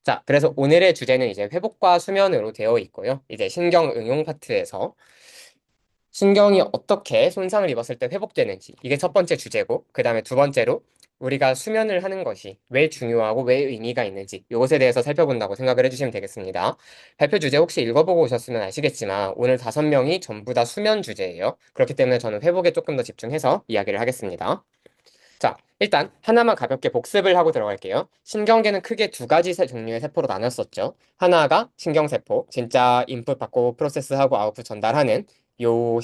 자, 그래서 오늘의 주제는 이제 회복과 수면으로 되어 있고요. 이제 신경 응용 파트에서 신경이 어떻게 손상을 입었을 때 회복되는지 이게 첫 번째 주제고, 그 다음에 두 번째로 우리가 수면을 하는 것이 왜 중요하고 왜 의미가 있는지 이것에 대해서 살펴본다고 생각을 해주시면 되겠습니다. 발표 주제 혹시 읽어보고 오셨으면 아시겠지만 오늘 5명이 전부 다 수면 주제예요. 그렇기 때문에 저는 회복에 조금 더 집중해서 이야기를 하겠습니다. 자, 일단 하나만 가볍게 복습을 하고 들어갈게요. 신경계는 크게 두 가지 종류의 세포로 나눴었죠. 하나가 신경세포, 진짜 인풋 받고 프로세스하고 아웃풋 전달하는 요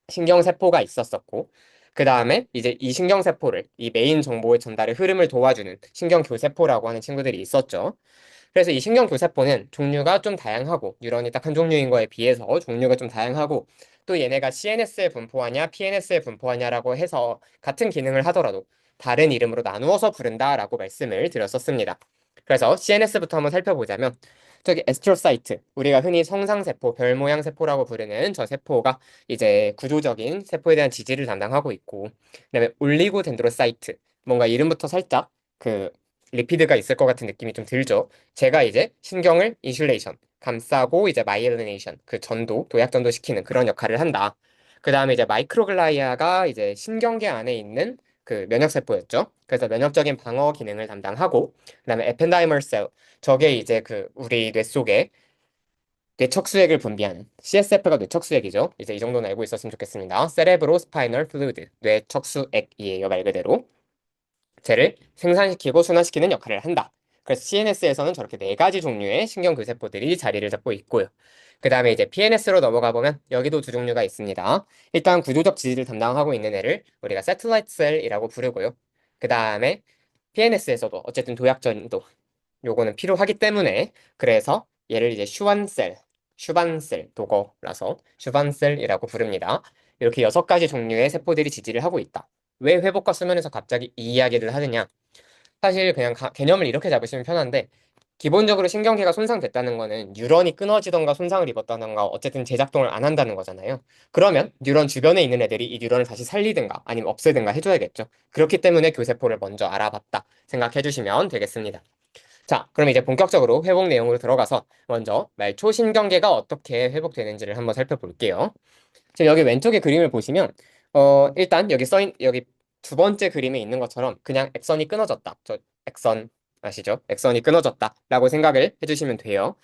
신경세포가 있었었고, 그 다음에 이제 이 신경세포를, 이 메인 정보의 전달의 흐름을 도와주는 신경교세포라고 하는 친구들이 있었죠. 그래서 이 신경교세포는 종류가 좀 다양하고, 뉴런이 딱 한 종류인 거에 비해서 종류가 좀 다양하고, 또 얘네가 CNS에 분포하냐, PNS에 분포하냐라고 해서 같은 기능을 하더라도 다른 이름으로 나누어서 부른다라고 말씀을 드렸었습니다. 그래서 CNS부터 한번 살펴보자면, 저기 에스트로사이트, 우리가 흔히 성상세포, 별 모양 세포라고 부르는 저 세포가 이제 구조적인 세포에 대한 지지를 담당하고 있고, 그다음에 올리고덴드로사이트, 뭔가 이름부터 살짝 그 리피드가 있을 것 같은 느낌이 좀 들죠. 제가 이제 신경을 인슐레이션, 감싸고 이제 마이엘리네이션, 그 전도, 도약 전도 시키는 그런 역할을 한다. 그 다음에 이제 마이크로글라이아가 이제 신경계 안에 있는 그 면역세포였죠. 그래서 면역적인 방어 기능을 담당하고, 그다음에 에펜다이머 셀, 저게 이제 그 우리 뇌 속에 뇌척수액을 분비하는 CSF가 뇌척수액이죠. 이제 이 정도는 알고 있었으면 좋겠습니다. 세레브로 스파이널 플루이드, 뇌척수액이에요, 말 그대로. 쟤를 생산시키고 순환시키는 역할을 한다. 그래서 CNS에서는 저렇게 네 가지 종류의 신경교세포들이 자리를 잡고 있고요. 그 다음에 이제 PNS로 넘어가 보면 여기도 두 종류가 있습니다. 일단 구조적 지지를 담당하고 있는 애를 우리가 세틀라이트 셀이라고 부르고요. 그 다음에 PNS에서도 어쨌든 도약전도 요거는 필요하기 때문에 그래서 얘를 이제 슈완셀, 슈반셀 도거라서 슈반셀이라고 부릅니다. 이렇게 여섯 가지 종류의 세포들이 지지를 하고 있다. 왜 회복과 수면에서 갑자기 이 이야기를 하느냐? 사실 그냥 개념을 이렇게 잡으시면 편한데 기본적으로 신경계가 손상됐다는 거는 뉴런이 끊어지던가 손상을 입었다던가 어쨌든 재작동을 안 한다는 거잖아요. 그러면 뉴런 주변에 있는 애들이 이 뉴런을 다시 살리든가 아니면 없애든가 해줘야겠죠. 그렇기 때문에 교세포를 먼저 알아봤다 생각해 주시면 되겠습니다. 자, 그럼 이제 본격적으로 회복 내용으로 들어가서 먼저 말초 신경계가 어떻게 회복되는지를 한번 살펴볼게요. 지금 여기 왼쪽에 그림을 보시면 일단 여기 두 번째 그림에 있는 것처럼 그냥 액선이 끊어졌다. 저 액선 아시죠? 액선이 끊어졌다라고 생각을 해주시면 돼요.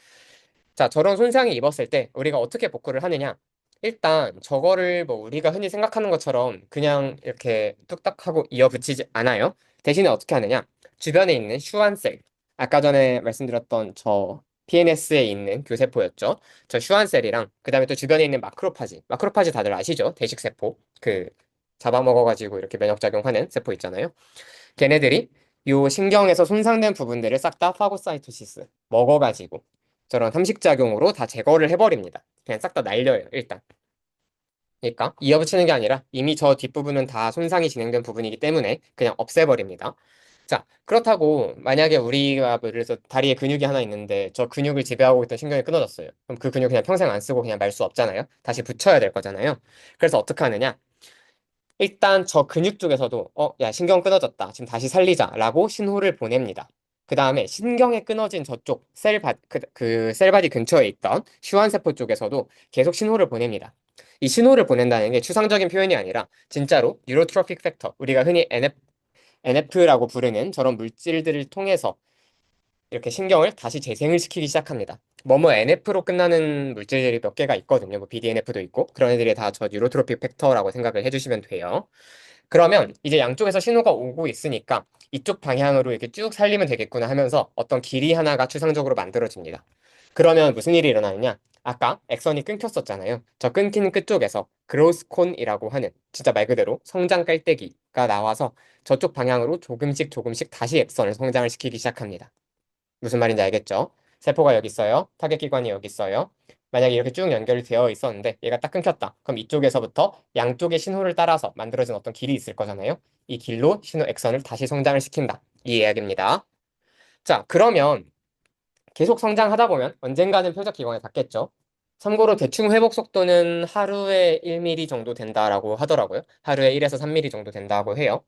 자, 저런 손상이 입었을 때 우리가 어떻게 복구를 하느냐? 일단 저거를 뭐 우리가 흔히 생각하는 것처럼 그냥 이렇게 뚝딱 하고 이어붙이지 않아요. 대신에 어떻게 하느냐? 주변에 있는 슈완셀, 아까 전에 말씀드렸던 저 PNS에 있는 교세포였죠. 저 슈완셀이랑 그다음에 또 주변에 있는 마크로파지 다들 아시죠? 대식세포. 그 잡아먹어가지고 이렇게 면역작용하는 세포 있잖아요. 걔네들이 요 신경에서 손상된 부분들을 싹 다 파고사이토시스 먹어가지고 저런 삼식작용으로 다 제거를 해버립니다. 그냥 싹 다 날려요, 일단. 그러니까 이어붙이는 게 아니라 이미 저 뒷부분은 다 손상이 진행된 부분이기 때문에 그냥 없애버립니다. 자, 그렇다고 만약에 우리가 뭐 예를 들어서 다리에 근육이 하나 있는데 저 근육을 지배하고 있던 신경이 끊어졌어요. 그럼 그 근육 그냥 평생 안 쓰고 그냥 말 수 없잖아요. 다시 붙여야 될 거잖아요. 그래서 어떻게 하느냐? 일단 저 근육 쪽에서도 야, 신경 끊어졌다. 지금 다시 살리자라고 신호를 보냅니다. 그 다음에 신경에 끊어진 저쪽 그 셀바디 근처에 있던 슈완세포 쪽에서도 계속 신호를 보냅니다. 이 신호를 보낸다는 게 추상적인 표현이 아니라 진짜로 뉴로트로픽 팩터, 우리가 흔히 NF라고 부르는 저런 물질들을 통해서 이렇게 신경을 다시 재생을 시키기 시작합니다. 뭐뭐 NF로 끝나는 물질들이 몇 개가 있거든요. 뭐 BDNF도 있고 그런 애들이 다 저 뉴로트로픽 팩터라고 생각을 해주시면 돼요. 그러면 이제 양쪽에서 신호가 오고 있으니까 이쪽 방향으로 이렇게 쭉 살리면 되겠구나 하면서 어떤 길이 하나가 추상적으로 만들어집니다. 그러면 무슨 일이 일어나느냐? 아까 액선이 끊겼었잖아요. 저 끊긴 끝쪽에서 그로스콘이라고 하는 진짜 말 그대로 성장 깔때기가 나와서 저쪽 방향으로 조금씩 조금씩 다시 액선을 성장을 시키기 시작합니다. 무슨 말인지 알겠죠? 세포가 여기 있어요. 타겟기관이 여기 있어요. 만약에 이렇게 쭉 연결이 되어 있었는데 얘가 딱 끊겼다. 그럼 이쪽에서부터 양쪽의 신호를 따라서 만들어진 어떤 길이 있을 거잖아요. 이 길로 신호 액선을 다시 성장을 시킨다. 이 이야기입니다. 자, 그러면 계속 성장하다 보면 언젠가는 표적 기관에 닿겠죠. 참고로 대충 회복 속도는 하루에 1mm 정도 된다라고 하더라고요. 하루에 1에서 3mm 정도 된다고 해요.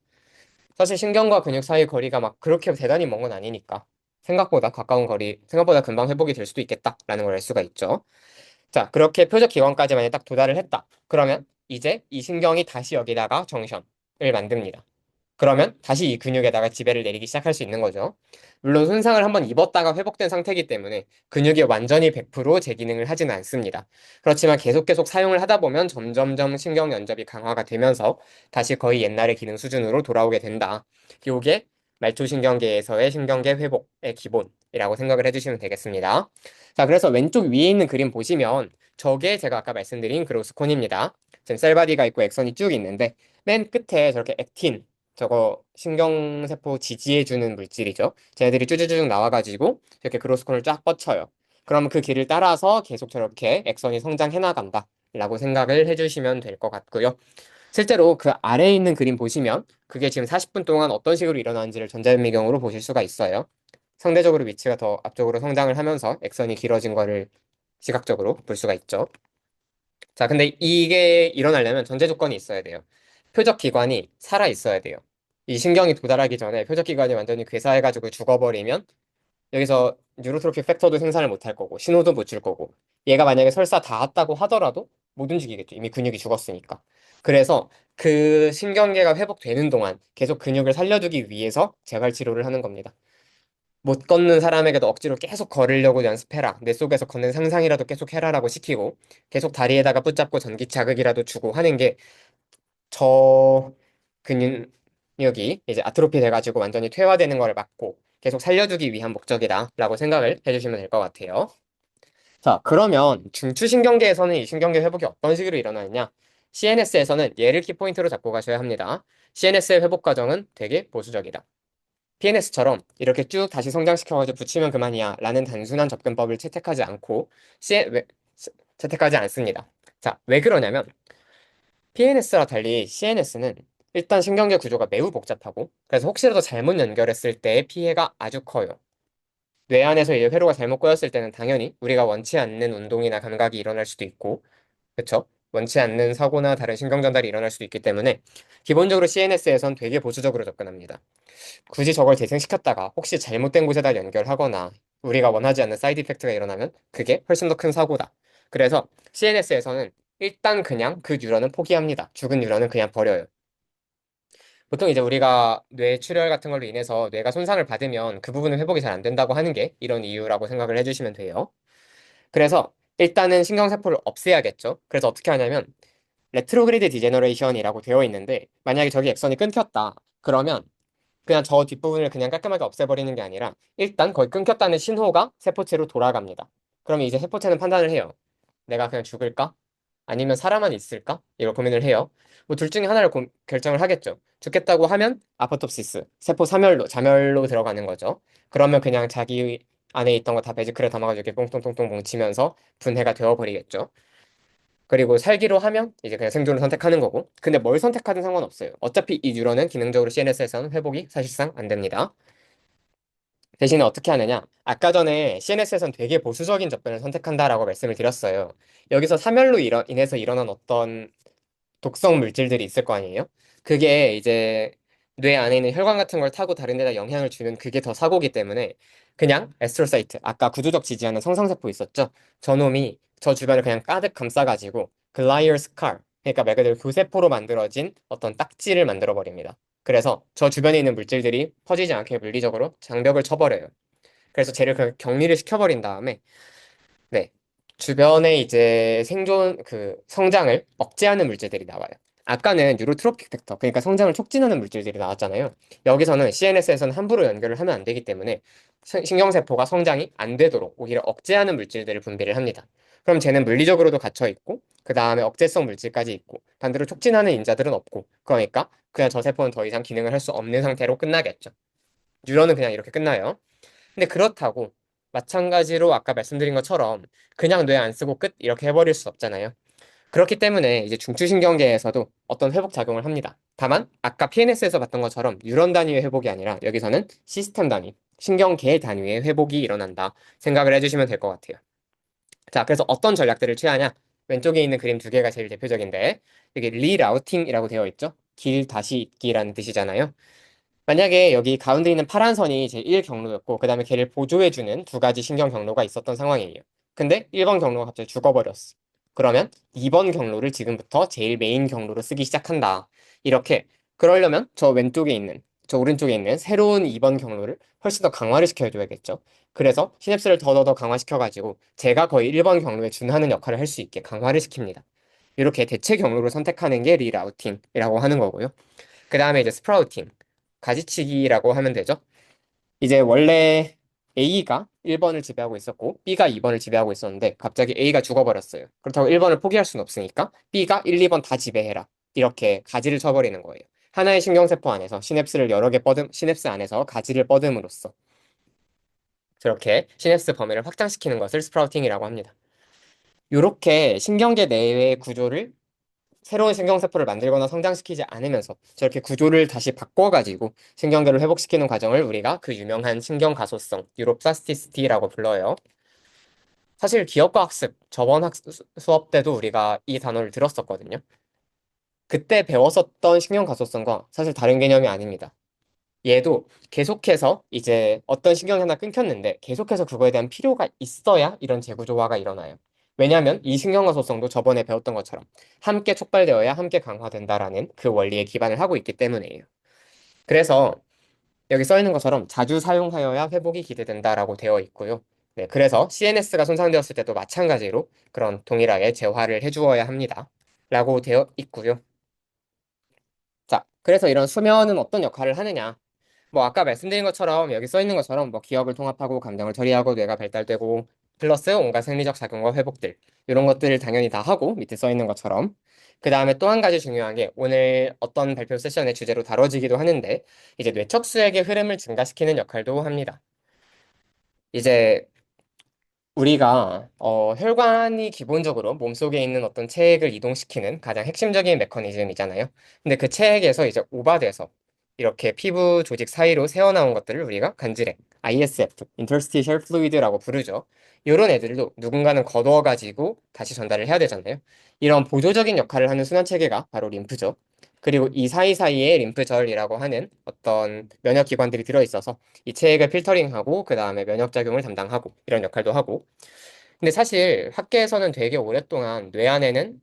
사실 신경과 근육 사이 거리가 막 그렇게 대단히 먼 건 아니니까. 생각보다 금방 회복이 될 수도 있겠다라는 걸 알 수가 있죠. 자, 그렇게 표적 기관까지만 딱 도달을 했다. 그러면 이제 이 신경이 다시 여기다가 정션을 만듭니다. 그러면 다시 이 근육에다가 지배를 내리기 시작할 수 있는 거죠. 물론 손상을 한번 입었다가 회복된 상태이기 때문에 근육이 완전히 100% 재기능을 하지는 않습니다. 그렇지만 계속 사용을 하다 보면 점점점 신경 연접이 강화가 되면서 다시 거의 옛날의 기능 수준으로 돌아오게 된다. 요게 말초신경계에서의 신경계 회복의 기본이라고 생각을 해주시면 되겠습니다. 자, 그래서 왼쪽 위에 있는 그림 보시면 저게 제가 아까 말씀드린 그로스콘입니다. 지금 셀바디가 있고 액선이 쭉 있는데 맨 끝에 저렇게 액틴, 저거 신경세포 지지해주는 물질이죠. 쟤네들이 쭈쭈쭈 나와가지고 이렇게 그로스콘을 쫙 뻗쳐요. 그럼 그 길을 따라서 계속 저렇게 액선이 성장해 나간다 라고 생각을 해주시면 될 것 같고요. 실제로 그 아래에 있는 그림 보시면 그게 지금 40분 동안 어떤 식으로 일어나는지를 전자현미경으로 보실 수가 있어요. 상대적으로 위치가 더 앞쪽으로 성장을 하면서 액선이 길어진 거를 시각적으로 볼 수가 있죠. 자, 근데 이게 일어나려면 전제 조건이 있어야 돼요. 표적 기관이 살아 있어야 돼요. 이 신경이 도달하기 전에 표적 기관이 완전히 괴사해가지고 죽어버리면 여기서 뉴로트로픽 팩터도 생산을 못 할 거고 신호도 못 줄 거고 얘가 만약에 설사 닿았다고 하더라도 못 움직이겠죠. 이미 근육이 죽었으니까. 그래서 그 신경계가 회복되는 동안 계속 근육을 살려두기 위해서 재활 치료를 하는 겁니다. 못 걷는 사람에게도 억지로 계속 걸으려고 연습해라. 내 속에서 걷는 상상이라도 계속 해라라고 시키고 계속 다리에다가 붙잡고 전기 자극이라도 주고 하는 게 저 근육이 이제 아트로피 돼가지고 완전히 퇴화되는 걸 막고 계속 살려주기 위한 목적이다라고 생각을 해주시면 될 것 같아요. 자, 그러면 중추신경계에서는 이 신경계 회복이 어떤 식으로 일어나느냐? CNS에서는 얘를 키포인트로 잡고 가셔야 합니다. CNS의 회복 과정은 되게 보수적이다. PNS처럼 이렇게 쭉 다시 성장시켜가지고 붙이면 그만이야 라는 단순한 접근법을 채택하지 않습니다. 자, 왜 그러냐면 PNS와 달리 CNS는 일단 신경계 구조가 매우 복잡하고 그래서 혹시라도 잘못 연결했을 때 피해가 아주 커요. 뇌 안에서 이제 회로가 잘못 꼬였을 때는 당연히 우리가 원치 않는 운동이나 감각이 일어날 수도 있고 그쵸? 원치 않는 사고나 다른 신경 전달이 일어날 수도 있기 때문에 기본적으로 CNS에선 되게 보수적으로 접근합니다. 굳이 저걸 재생시켰다가 혹시 잘못된 곳에다 연결하거나 우리가 원하지 않는 사이드 이펙트가 일어나면 그게 훨씬 더 큰 사고다. 그래서 CNS에서는 일단 그냥 그 뉴런은 포기합니다. 죽은 뉴런은 그냥 버려요. 보통 이제 우리가 뇌 출혈 같은 걸로 인해서 뇌가 손상을 받으면 그 부분은 회복이 잘 안 된다고 하는 게 이런 이유라고 생각을 해주시면 돼요. 그래서 일단은 신경세포를 없애야겠죠. 그래서 어떻게 하냐면 레트로그레이드 디제너레이션이라고 되어 있는데 만약에 저기 액선이 끊겼다. 그러면 그냥 저 뒷부분을 그냥 깔끔하게 없애버리는 게 아니라 일단 거의 끊겼다는 신호가 세포체로 돌아갑니다. 그러면 이제 세포체는 판단을 해요. 내가 그냥 죽을까? 아니면 살아만 있을까? 이걸 고민을 해요. 뭐 둘 중에 하나를 결정을 하겠죠. 죽겠다고 하면 아포톱시스, 세포 사멸로, 자멸로 들어가는 거죠. 그러면 그냥 자기 안에 있던 거 다 베지클에 담아가지고 이렇게 똥똥똥똥 뭉치면서 분해가 되어버리겠죠. 그리고 살기로 하면 이제 그냥 생존을 선택하는 거고. 근데 뭘 선택하든 상관없어요. 어차피 이 뉴런은 기능적으로 CNS에서는 회복이 사실상 안 됩니다. 대신에 어떻게 하느냐? 아까 전에 CNS에서는 되게 보수적인 접근을 선택한다라고 말씀을 드렸어요. 여기서 사멸로 인해서 일어난 어떤 독성 물질들이 있을 거 아니에요? 그게 이제 뇌 안에 있는 혈관 같은 걸 타고 다른 데다 영향을 주면 그게 더 사고기 때문에 그냥 에스트로사이트, 아까 구조적 지지하는 성상세포 있었죠? 저놈이 저 주변을 그냥 가득 감싸가지고 글라이어 스칼, 그러니까 말 그대로 교세포로 만들어진 어떤 딱지를 만들어 버립니다. 그래서 저 주변에 있는 물질들이 퍼지지 않게 물리적으로 장벽을 쳐버려요. 그래서 쟤를 격리를 시켜버린 다음에 네. 주변에 이제 성장을 억제하는 물질들이 나와요. 아까는 뉴로트로픽 팩터, 그러니까 성장을 촉진하는 물질들이 나왔잖아요. 여기서는 CNS에서는 함부로 연결을 하면 안 되기 때문에 신경세포가 성장이 안 되도록 오히려 억제하는 물질들을 분비를 합니다. 그럼 쟤는 물리적으로도 갇혀 있고, 그 다음에 억제성 물질까지 있고, 반대로 촉진하는 인자들은 없고, 그러니까 그냥 저 세포는 더 이상 기능을 할 수 없는 상태로 끝나겠죠. 뉴런은 그냥 이렇게 끝나요. 근데 그렇다고 마찬가지로 아까 말씀드린 것처럼 그냥 뇌 안 쓰고 끝 이렇게 해버릴 수 없잖아요. 그렇기 때문에 이제 중추신경계에서도 어떤 회복 작용을 합니다. 다만 아까 PNS에서 봤던 것처럼 뉴런 단위의 회복이 아니라 여기서는 시스템 단위, 신경계 단위의 회복이 일어난다 생각을 해주시면 될 것 같아요. 자, 그래서 어떤 전략들을 취하냐? 왼쪽에 있는 그림 두 개가 제일 대표적인데 여기 리라우팅이라고 되어 있죠? 길 다시 잇기라는 뜻이잖아요. 만약에 여기 가운데 있는 파란 선이 제 1 경로였고, 그 다음에 걔를 보조해주는 두 가지 신경 경로가 있었던 상황이에요. 근데 1번 경로가 갑자기 죽어버렸어. 그러면 2번 경로를 지금부터 제일 메인 경로로 쓰기 시작한다. 이렇게. 그러려면 저 오른쪽에 있는 새로운 2번 경로를 훨씬 더 강화를 시켜줘야겠죠. 그래서 시냅스를 더더더 강화시켜가지고 제가 거의 1번 경로에 준하는 역할을 할 수 있게 강화를 시킵니다. 이렇게 대체 경로를 선택하는 게 리라우팅이라고 하는 거고요. 그 다음에 이제 스프라우팅, 가지치기라고 하면 되죠. 이제 원래 A가 1번을 지배하고 있었고 B가 2번을 지배하고 있었는데 갑자기 A가 죽어버렸어요. 그렇다고 1번을 포기할 수는 없으니까 B가 1, 2번 다 지배해라. 이렇게 가지를 쳐버리는 거예요. 하나의 신경세포 안에서 시냅스 안에서 가지를 뻗음으로써 그렇게 시냅스 범위를 확장시키는 것을 스프라우팅이라고 합니다. 이렇게 신경계 내의 구조를 새로운 신경세포를 만들거나 성장시키지 않으면서 저렇게 구조를 다시 바꿔가지고 신경계를 회복시키는 과정을 우리가 그 유명한 신경가소성, 뉴로플라스티시티라고 불러요. 사실 기억과학습, 저번 수업 때도 우리가 이 단어를 들었었거든요. 그때 배웠었던 신경가소성과 사실 다른 개념이 아닙니다. 얘도 계속해서 이제 어떤 신경이 하나 끊겼는데 계속해서 그거에 대한 필요가 있어야 이런 재구조화가 일어나요. 왜냐하면 이 신경과 소성도 저번에 배웠던 것처럼 함께 촉발되어야 함께 강화된다라는 그 원리에 기반을 하고 있기 때문이에요. 그래서 여기 써 있는 것처럼 자주 사용하여야 회복이 기대된다라고 되어 있고요. 네, 그래서 CNS가 손상되었을 때도 마찬가지로 그런 동일하게 재활을 해주어야 합니다. 라고 되어 있고요. 자, 그래서 이런 수면은 어떤 역할을 하느냐? 뭐 아까 말씀드린 것처럼 여기 써 있는 것처럼 뭐 기억을 통합하고 감정을 처리하고 뇌가 발달되고 플러스 온갖 생리적 작용과 회복들 이런 것들을 당연히 다 하고 밑에 써 있는 것처럼 그 다음에 또 한 가지 중요한 게 오늘 어떤 발표 세션의 주제로 다뤄지기도 하는데 이제 뇌척수액의 흐름을 증가시키는 역할도 합니다. 이제 우리가 혈관이 기본적으로 몸속에 있는 어떤 체액을 이동시키는 가장 핵심적인 메커니즘이잖아요. 근데 그 체액에서 이제 오바돼서 이렇게 피부 조직 사이로 새어나온 것들을 우리가 간질액, ISF, Interstitial Fluid라고 부르죠. 이런 애들도 누군가는 거두어가지고 다시 전달을 해야 되잖아요. 이런 보조적인 역할을 하는 순환 체계가 바로 림프죠. 그리고 이 사이사이에 림프절이라고 하는 어떤 면역 기관들이 들어있어서 이 체액을 필터링하고 그 다음에 면역작용을 담당하고 이런 역할도 하고 근데 사실 학계에서는 되게 오랫동안 뇌 안에는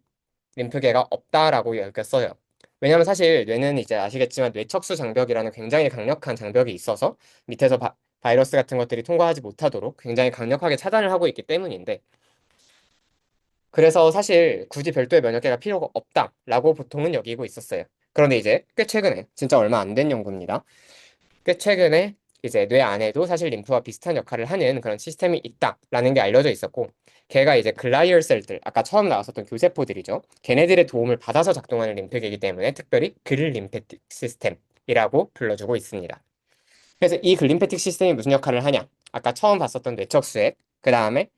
림프계가 없다라고 여겼어요. 왜냐면 사실 뇌는 이제 아시겠지만 뇌척수 장벽이라는 굉장히 강력한 장벽이 있어서 밑에서 바이러스 같은 것들이 통과하지 못하도록 굉장히 강력하게 차단을 하고 있기 때문인데 그래서 사실 굳이 별도의 면역계가 필요가 없다라고 보통은 여기고 있었어요. 그런데 이제 꽤 최근에 진짜 얼마 안 된 연구입니다. 꽤 최근에 이제 뇌 안에도 사실 림프와 비슷한 역할을 하는 그런 시스템이 있다라는 게 알려져 있었고, 걔가 이제 글라이얼 셀들, 아까 처음 나왔었던 교세포들이죠. 걔네들의 도움을 받아서 작동하는 림프계이기 때문에 특별히 글림페틱 시스템이라고 불러주고 있습니다. 그래서 이 글림페틱 시스템이 무슨 역할을 하냐? 아까 처음 봤었던 뇌척수액, 그 다음에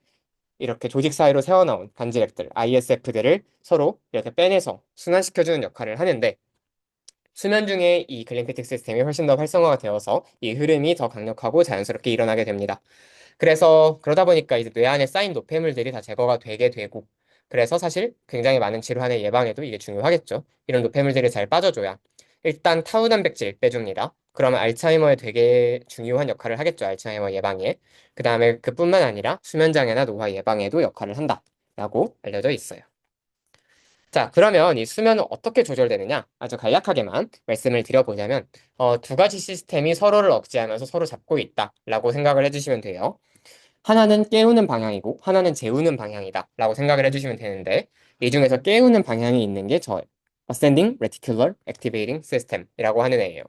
이렇게 조직 사이로 새어나온 간질액들, ISF들을 서로 이렇게 빼내서 순환시켜주는 역할을 하는데, 수면 중에 이 글림페틱 시스템이 훨씬 더 활성화가 되어서 이 흐름이 더 강력하고 자연스럽게 일어나게 됩니다. 그래서 그러다 보니까 이제 뇌 안에 쌓인 노폐물들이 다 제거가 되게 되고 그래서 사실 굉장히 많은 질환의 예방에도 이게 중요하겠죠. 이런 노폐물들이 잘 빠져줘야 일단 타우 단백질 빼줍니다. 그러면 알츠하이머에 되게 중요한 역할을 하겠죠. 알츠하이머 예방에. 그 다음에 그뿐만 아니라 수면장애나 노화 예방에도 역할을 한다라고 알려져 있어요. 자, 그러면 이 수면은 어떻게 조절되느냐? 아주 간략하게만 말씀을 드려보자면, 두 가지 시스템이 서로를 억제하면서 서로 잡고 있다라고 생각을 해주시면 돼요. 하나는 깨우는 방향이고, 하나는 재우는 방향이다라고 생각을 해주시면 되는데, 이 중에서 깨우는 방향이 있는 게 저 Ascending Reticular Activating System이라고 하는 애예요.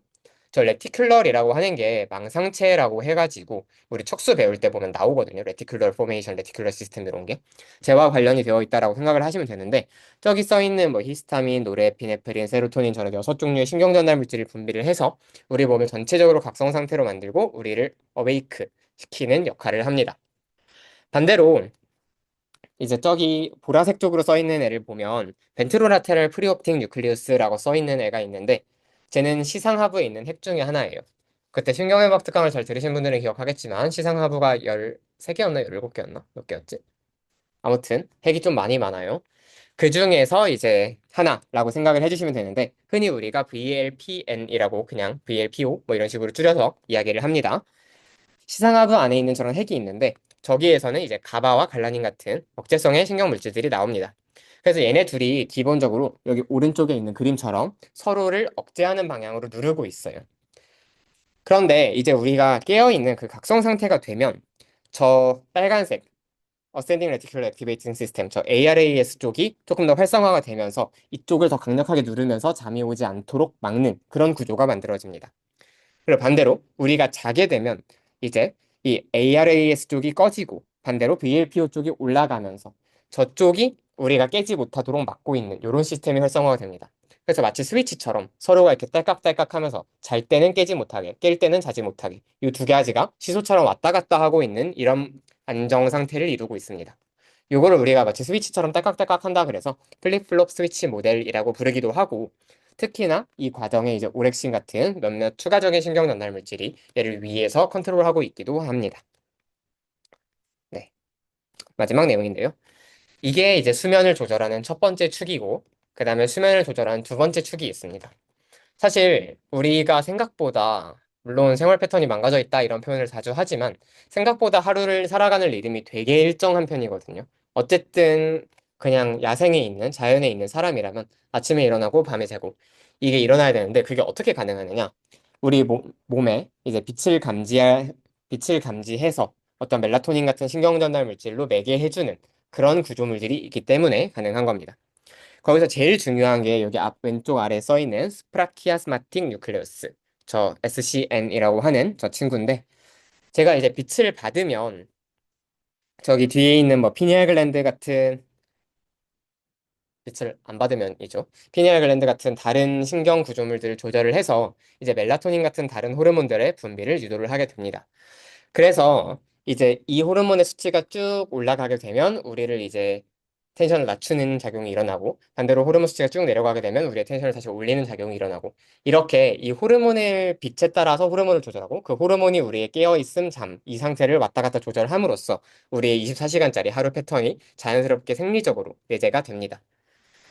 저 레티큘러이라고 하는 게 망상체라고 해가지고 우리 척수 배울 때 보면 나오거든요. 레티큘러 포메이션, 레티큘러 시스템 이런 게 재와 관련이 되어 있다라고 생각을 하시면 되는데 저기 써 있는 뭐 히스타민, 노르에피네프린, 세로토닌 저런 6종류의 신경 전달 물질을 분비를 해서 우리 몸을 전체적으로 각성 상태로 만들고 우리를 어웨이크 시키는 역할을 합니다. 반대로 이제 저기 보라색 쪽으로 써 있는 애를 보면 벤트로라테럴 프리옵틱 뉴클리우스라고 써 있는 애가 있는데 쟤는 시상하부에 있는 핵 중에 하나예요. 그때 신경외막 특강을 잘 들으신 분들은 기억하겠지만 시상하부가 13개였나 17개였나 몇 개였지? 아무튼 핵이 좀 많이 많아요. 그 중에서 이제 하나라고 생각을 해주시면 되는데, 흔히 우리가 VLPN이라고 그냥 VLPO 뭐 이런 식으로 줄여서 이야기를 합니다. 시상하부 안에 있는 저런 핵이 있는데, 저기에서는 이제 가바와 갈라닌 같은 억제성의 신경 물질들이 나옵니다. 그래서 얘네 둘이 기본적으로 여기 오른쪽에 있는 그림처럼 서로를 억제하는 방향으로 누르고 있어요. 그런데 이제 우리가 깨어있는 그 각성 상태가 되면 저 빨간색 Ascending Reticular Activating System, 저 ARAS 쪽이 조금 더 활성화가 되면서 이쪽을 더 강력하게 누르면서 잠이 오지 않도록 막는 그런 구조가 만들어집니다. 그리고 반대로 우리가 자게 되면 이제 이 ARAS 쪽이 꺼지고 반대로 VLPO 쪽이 올라가면서 저쪽이 우리가 깨지 못하도록 막고 있는 이런 시스템이 활성화가 됩니다. 그래서 마치 스위치처럼 서로가 이렇게 딸깍딸깍 하면서 잘 때는 깨지 못하게, 깰 때는 자지 못하게 이 두 가지가 시소처럼 왔다 갔다 하고 있는 이런 안정 상태를 이루고 있습니다. 요거를 우리가 마치 스위치처럼 딸깍딸깍 한다 그래서 플립플롭 스위치 모델이라고 부르기도 하고, 특히나 이 과정에 이제 오렉신 같은 몇몇 추가적인 신경 전달 물질이 얘를 위에서 컨트롤하고 있기도 합니다. 네, 마지막 내용인데요. 이게 이제 수면을 조절하는 첫 번째 축이고, 그 다음에 수면을 조절하는 두 번째 축이 있습니다. 사실 우리가 생각보다 물론 생활 패턴이 망가져 있다 이런 표현을 자주 하지만 생각보다 하루를 살아가는 리듬이 되게 일정한 편이거든요. 어쨌든 그냥 야생에 있는 자연에 있는 사람이라면 아침에 일어나고 밤에 새고 이게 일어나야 되는데 그게 어떻게 가능하느냐? 우리 몸에 이제 빛을 감지해서 어떤 멜라토닌 같은 신경 전달 물질로 매개해주는 그런 구조물들이 있기 때문에 가능한 겁니다. 거기서 제일 중요한 게 여기 앞 왼쪽 아래 써 있는 스프라키아스마틱 뉴클레우스, 저 SCN이라고 하는 저 친구인데, 제가 이제 빛을 받으면 저기 뒤에 있는 뭐 피니얼 글랜드 같은, 빛을 안 받으면이죠. 피니얼 글랜드 같은 다른 신경 구조물들을 조절을 해서 이제 멜라토닌 같은 다른 호르몬들의 분비를 유도를 하게 됩니다. 그래서 이제 이 호르몬의 수치가 쭉 올라가게 되면 우리를 이제 텐션을 낮추는 작용이 일어나고, 반대로 호르몬 수치가 쭉 내려가게 되면 우리의 텐션을 다시 올리는 작용이 일어나고, 이렇게 이 호르몬의 빛에 따라서 호르몬을 조절하고 그 호르몬이 우리의 깨어있음 잠 이 상태를 왔다 갔다 조절함으로써 우리의 24시간짜리 하루 패턴이 자연스럽게 생리적으로 내재가 됩니다.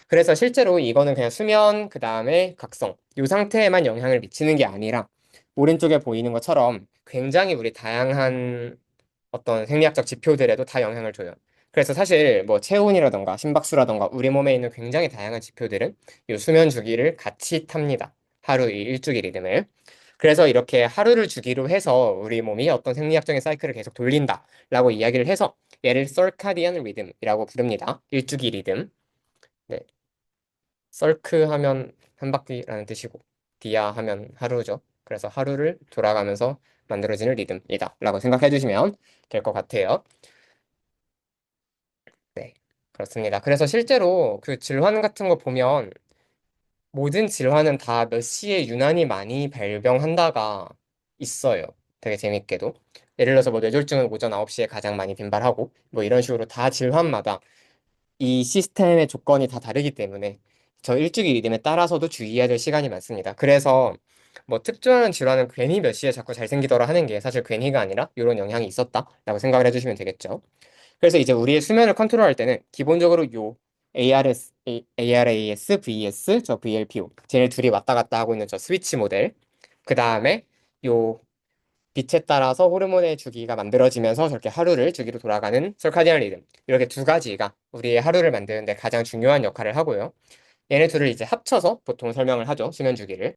그래서 실제로 이거는 그냥 수면, 그 다음에 각성, 이 상태에만 영향을 미치는 게 아니라 오른쪽에 보이는 것처럼 굉장히 우리 다양한 어떤 생리학적 지표들에도 다 영향을 줘요. 그래서 사실 뭐 체온이라던가 심박수라던가 우리 몸에 있는 굉장히 다양한 지표들은 이 수면 주기를 같이 탑니다. 하루 이 일주기 리듬을. 그래서 이렇게 하루를 주기로 해서 우리 몸이 어떤 생리학적인 사이클을 계속 돌린다라고 이야기를 해서 얘를 circadian rhythm이라고 부릅니다. 일주기 리듬. 네. 썰크 하면 한 바퀴라는 뜻이고 디아 하면 하루죠. 그래서 하루를 돌아가면서 만들어지는 리듬이다 라고 생각해 주시면 될 것 같아요. 네, 그렇습니다. 그래서 실제로 그 질환 같은 거 보면 모든 질환은 다 몇 시에 유난히 많이 발병한다가 있어요. 되게 재밌게도. 예를 들어서 뭐 뇌졸중은 오전 9시에 가장 많이 빈발하고 뭐 이런 식으로 다 질환마다 이 시스템의 조건이 다 다르기 때문에 저 일주기 리듬에 따라서도 주의해야 될 시간이 많습니다. 그래서 뭐 특정한 질환은 괜히 몇 시에 자꾸 잘 생기더라 하는 게 사실 괜히가 아니라 이런 영향이 있었다라고 생각을 해주시면 되겠죠. 그래서 이제 우리의 수면을 컨트롤할 때는 기본적으로 요 ARAS, VS, 저 VLPO 쟤네 둘이 왔다 갔다 하고 있는 저 스위치 모델, 그 다음에 요 빛에 따라서 호르몬의 주기가 만들어지면서 저렇게 하루를 주기로 돌아가는 설카디안 리듬, 이렇게 두 가지가 우리의 하루를 만드는데 가장 중요한 역할을 하고요. 얘네 둘을 이제 합쳐서 보통 설명을 하죠. 수면 주기를.